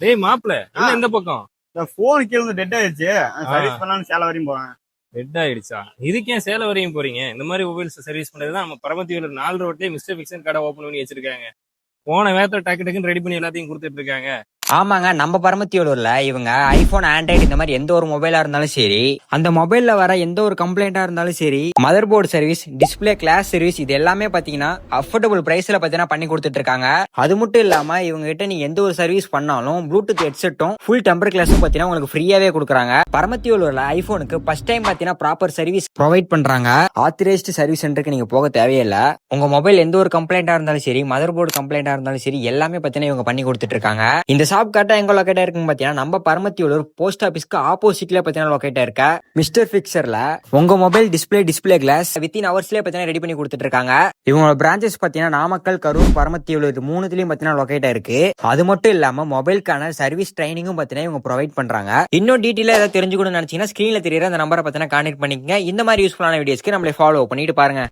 டேய் மாப்பிள, என்ன இந்த பக்கம்? இந்த போன் கீழ இருந்து டெட் ஆயிடுச்சு. சர்வீஸ் பண்ணலாம்னு சேலம் வரையும் போறேன். டெட் ஆயிடுச்சா? இதுக்கு ஏன் சேலம் வரையும் போறீங்க? இந்த மாதிரி மொபைல்ஸ் சர்வீஸ் பண்றதுதான் நம்ம பரமத்தியூர்ல 4 ரோட்லயே மிஸ்டர் பிக்சன் கடை ஓபன் பண்ணி வச்சிருக்காங்க. போன வேகத்துல டக்கு டக்குன்னு ரெடி பண்ணி எல்லாத்தையும் கொடுத்துட்டு இருக்காங்க. ஆமாங்க, நம்ம பரமத்தியூர்ல இவங்க ஐபோன், ஆண்ட்ராய்டு இந்த மாதிரி எந்த ஒரு மொபைலா இருந்தாலும் சரி, அந்த மொபைல்ல வர எந்த ஒரு கம்ப்ளைண்டா இருந்தாலும் சரி, motherboard service, display glass service, இது எல்லாமே பாத்தீங்கன்னா அஃபோர்டபுள் பிரைஸ்ல பாத்தீங்கன்னா பண்ணி கொடுத்துட்டு இருக்காங்க. அது மட்டும் இல்லாம இவங்க கிட்ட நீ எந்த ஒரு சர்வீஸ் பண்ணாலும் ப்ளூடூத் ஹெட்செட்டும் ஃபுல் டெம்பர் கிளாஸும் பாத்தீங்கன்னா உங்களுக்கு ஃப்ரீயாவே கொடுக்குறாங்க. பரமத்தியூர்ல ஐபோனுக்கு ஃபர்ஸ்ட் டைம் பாத்தீங்கன்னா ப்ராப்பர் சர்வீஸ் ப்ரொவைட் பண்றாங்க. ஆத்தரைஸ்டு சர்வீஸ் சென்டருக்கு நீங்க போக தேவையில்லை. உங்க மொபைல் எந்த ஒரு கம்ப்ளைண்டா இருந்தாலும் சரி, மதர் போர்டு கம்ப்ளைண்டா இருந்தாலும் சரி, எல்லாமே பாத்தீங்கன்னா இவங்க பண்ணி கொடுத்துட்டு இருக்காங்க. இந்த ஷாப் கரெக்டா எங்க லொகேட்டா இருக்குன்னு பாத்தீங்கன்னா நம்ம பரமத்தியூர் போஸ்ட் ஆபீஸ்க்கு ஆப்போசிட்ல பாத்தீங்கன்னா லொகேட்டா இருக்க மிஸ்டர் பிக்சர்ல உங்க மொபைல் டிஸ்பிளே கிளாஸ் வித்தின் ஹவர்ஸ்லயே பாத்தீங்கன்னா ரெடி பண்ணி கொடுத்துட்டு இருக்காங்க. இவங்களோட பிரான்ச்சஸ் பாத்தீங்கன்னா நாமக்கல், கரூர், பரமத்தியூர் இது மூணுத்துலயும் பாத்தீங்கன்னா லொகேட்டா இருக்கு. அது மட்டும் இல்லாம மொபைலுக்கான சர்வீஸ் ட்ரைனிங்கும் பாத்தீங்கன்னா இவங்க ப்ரொவைட் பண்றாங்க. இன்னும் டீட்டெயிலா ஏதாவது தெரிஞ்சுக்கணும்னு நினைச்சீங்கன்னா ஸ்கிரீன்ல தெரியற அந்த நம்பரை பாத்தீங்கன்னா கான்டாக்ட் பண்ணிக்கங்க. இந்த மாதிரி யூஸ்ஃபுல்லான வீடியோஸ்க்கு நம்மளை ஃபாலோ பண்ணிட்டு பாருங்க.